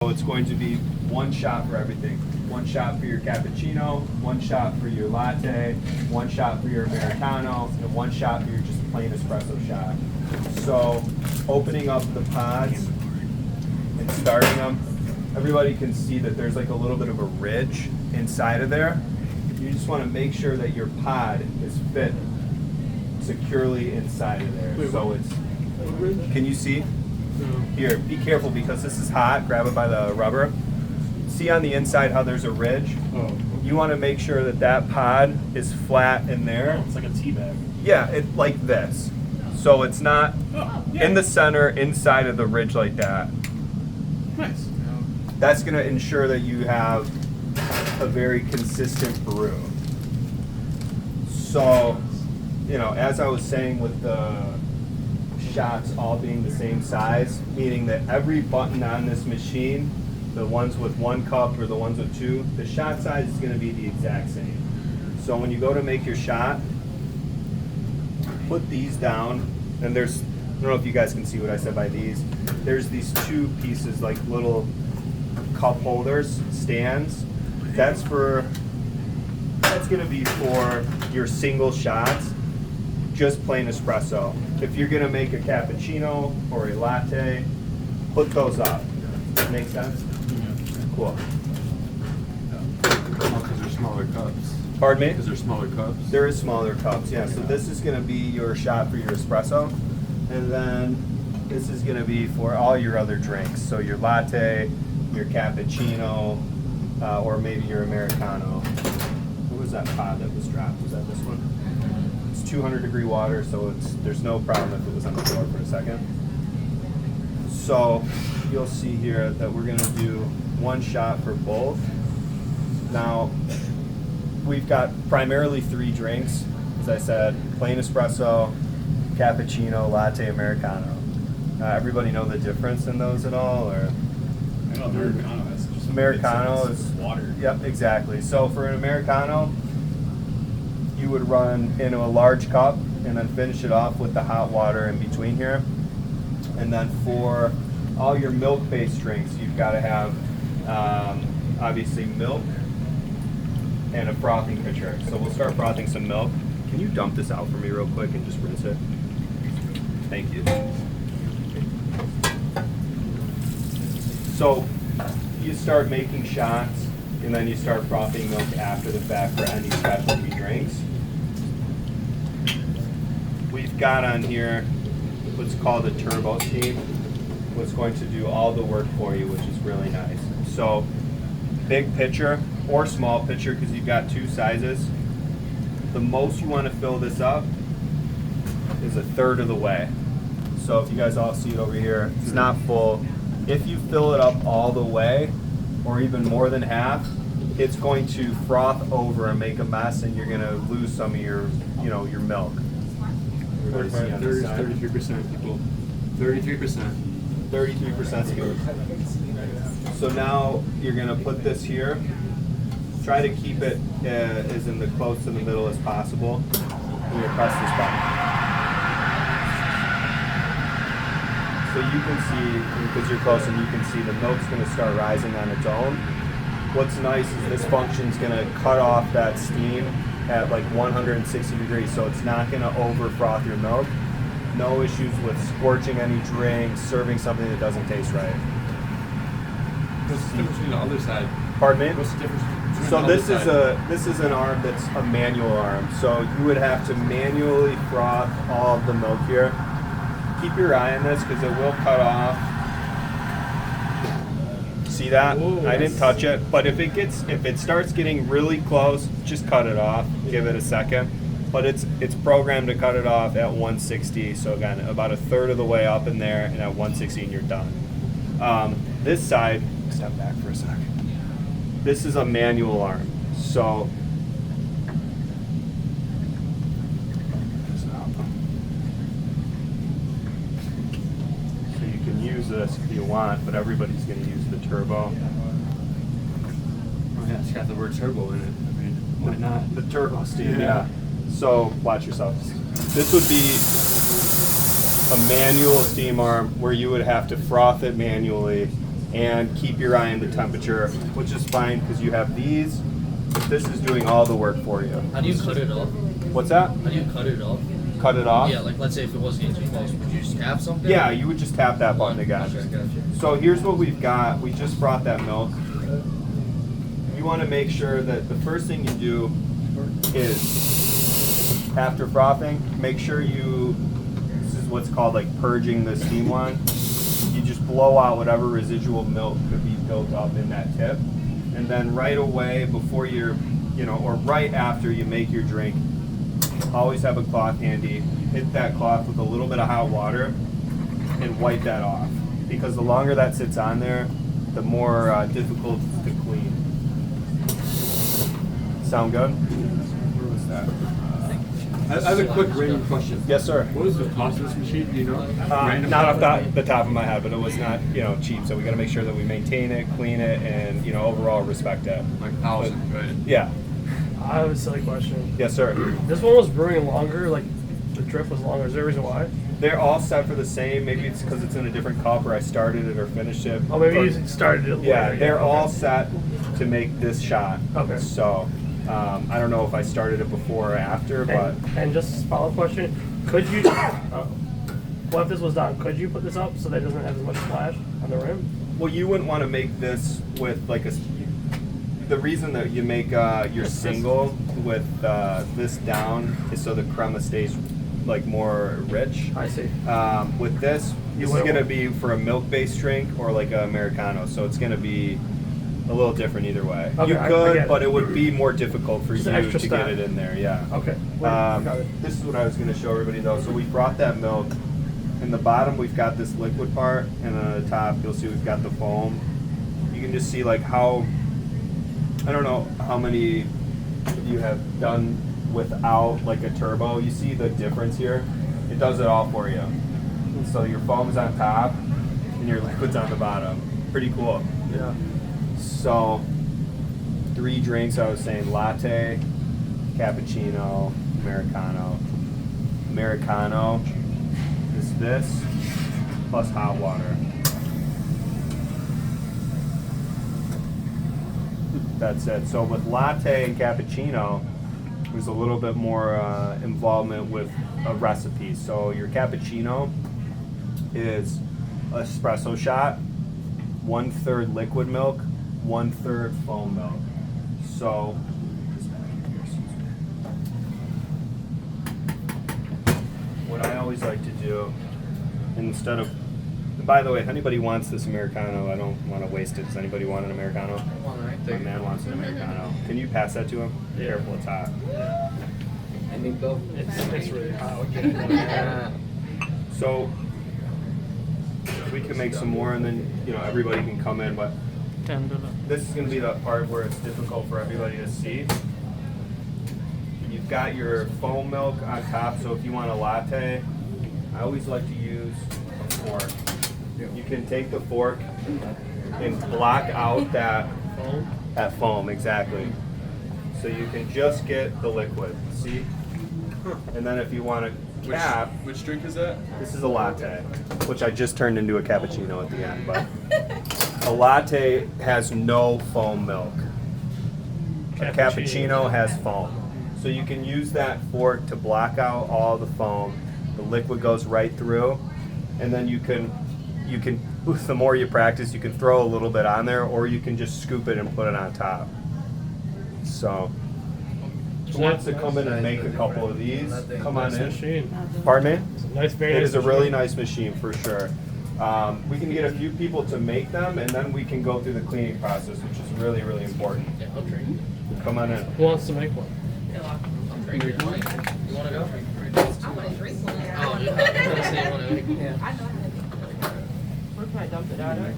So it's going to be one shot for everything. One shot for your cappuccino, one shot for your latte, one shot for your Americano, and one shot for your just plain espresso shot. So opening up the pods and starting them, everybody can see that there's like a little bit of a ridge inside of there. You just want to make sure that your pod is fit securely inside of there. Wait, so what? it's, can you see? Here, be careful because this is hot. Grab it by the rubber. See on the inside how there's a ridge? Oh. You want to make sure that that pod is flat in there. It's like a tea bag. Yeah, it like this. So it's not in the center, inside of the ridge like that. Nice. That's going to ensure that you have a very consistent brew. So, you know, as I was saying with the shots all being the same size, meaning that every button on this machine, the ones with 1 cup or the ones with 2, the shot size is going to be the exact same. So when you go to make your shot, put these down, and there's, I don't know if you guys can see what I said by these, there's these 2 pieces, like little cup holders, stands. That's going to be for your single shots, just plain espresso. If you're going to make a cappuccino or a latte, put those up. Make sense? Cool. Because they're smaller cups. Pardon me? Because they're smaller cups. There is smaller cups, yeah. So this is going to be your shot for your espresso, and then this is going to be for all your other drinks. So your latte, your cappuccino, or maybe your Americano. What was that pod that was dropped? Was that this one? It's 200-degree water, so there's no problem if it was on the floor for a second. So you'll see here that we're going to do 1 shot for both. Now, we've got primarily 3 drinks. As I said, plain espresso, cappuccino, latte, Americano. Everybody know the difference in those at all? Or I know Americano is just Americano it's is water. Yep, exactly. So for an Americano, you would run into a large cup and then finish it off with the hot water in between here. And then for all your milk-based drinks, you've got to have obviously milk and a frothing pitcher. So we'll start frothing some milk. Can you dump this out for me real quick and just rinse it? Thank you. So you start making shots and then you start frothing milk after the fact for any specialty drinks. We've got on here what's called a turbo steam, what's going to do all the work for you, which is really nice. So big pitcher or small pitcher, because you've got 2 sizes. The most you want to fill this up is 1/3 of the way. So if you guys all see it over here, it's not full. If you fill it up all the way, or even more than half, it's going to froth over and make a mess, and you're going to lose some of your, your milk. Everybody see on this side? 33% people. 33%. 33% smooth. So now you're going to put this here. Try to keep it as in the close to the middle as possible. You're going to press this button. So you can see, because you're close and you can see the milk's going to start rising on its own. What's nice is this function's going to cut off that steam at like 160 degrees, so it's not going to over froth your milk. No issues with scorching any drinks, serving something that doesn't taste right. What's the difference between the other side? Pardon me? What's the difference between So the this other is side? this is an arm that's a manual arm. So you would have to manually froth all of the milk here. Keep your eye on this because it will cut off. See that? Whoa, I didn't touch it, but if it starts getting really close, just cut it off. Give it a second. But it's programmed to cut it off at 160. So again, about 1/3 of the way up in there, and at 160, and you're done. This side, step back for a sec. This is a manual arm. So you can use this if you want, but everybody's going to use the turbo. Oh yeah, it's got the word turbo in it. I mean, why not? The turbo steam, yeah. So watch yourself. This would be a manual steam arm where you would have to froth it manually and keep your eye on the temperature, which is fine because you have these, but this is doing all the work for you. How do you cut it off? What's that? How do you cut it off? Cut it off? Yeah, like let's say if it was getting too close, would you just tap something? Yeah, you would just tap that button again. Okay, gotcha. So here's what we've got. We just brought that milk. You want to make sure that the first thing you do is, after frothing, make sure this is what's called like purging the steam wand. You just blow out whatever residual milk could be built up in that tip. And then right away before or right after you make your drink, always have a cloth handy. Hit that cloth with a little bit of hot water and wipe that off. Because the longer that sits on there, the more difficult it's to clean. Sound good? Where was that? I have a quick random question. Yes, sir. What is the cost of this machine? Do you know? Not off the top of my head, but it was not cheap. So we got to make sure that we maintain it, clean it, and overall respect it. Like thousands, right? Yeah. I have a silly question. Yes, sir. This one was brewing longer, like the drip was longer. Is there a reason why? They're all set for the same. Maybe it's because it's in a different cup, or I started it or finished it. Oh, maybe Or- you started it later. Yeah, they're okay. all set to make this shot. Okay. So I don't know if I started it before or after, but And just follow-up question, could you, what if this was done? Could you put this up so that it doesn't have as much splash on the rim? well, you wouldn't want to make this with like the reason that you make your single with this down is so the crema stays like more rich. I see. With this is wouldn't going to want- be for a milk-based drink or like an Americano, so it's going to be a little different either way. Okay, You I could, get it. but it would be more difficult for Just you an to extra get step. it in there. Yeah. Okay. Got it. This is what I was going to show everybody though. So we brought that milk. In the bottom, we've got this liquid part, and then on the top, you'll see we've got the foam. You can just see like how, I don't know how many of you have done without like a turbo. You see the difference here? It does it all for you. So your foam's on top, and your liquid's on the bottom. Pretty cool. Yeah. So, 3 drinks, I was saying latte, cappuccino, Americano. Americano is this, plus hot water. That's it. So with latte and cappuccino, there's a little bit more involvement with a recipe. So your cappuccino is espresso shot, 1/3 liquid milk, 1/3 foam milk. So, what I always like to do, instead of, by the way, if anybody wants this Americano, I don't want to waste it. Does anybody want an Americano? My man wants an Americano. Can you pass that to him? Be careful, it's hot. It's really hot. So, we can make some more and then, everybody can come in, but this is going to be the part where it's difficult for everybody to see. You've got your foam milk on top, so if you want a latte, I always like to use a fork. You can take the fork and block out that foam, exactly. So you can just get the liquid, see? And then if you want to cap, Which drink is that? this is a latte, which I just turned into a cappuccino at the end, but a latte has no foam milk. A cappuccino has foam. So you can use that fork to block out all the foam. The liquid goes right through, and then you can, the more you practice, you can throw a little bit on there, or you can just scoop it and put it on top. So, who wants to come in and make a couple of these? Come on Nice in. machine. Pardon me? Nice, very It nice is a machine. really nice machine for sure. We can get a few people to make them, and then we can go through the cleaning process, which is really, really important. Yeah, I'll drink. Come on in. Who wants to make one? I'll drink. You want to go? I want to drink one. Oh, yeah. I was gonna say you wanna- Where can I dump it out of?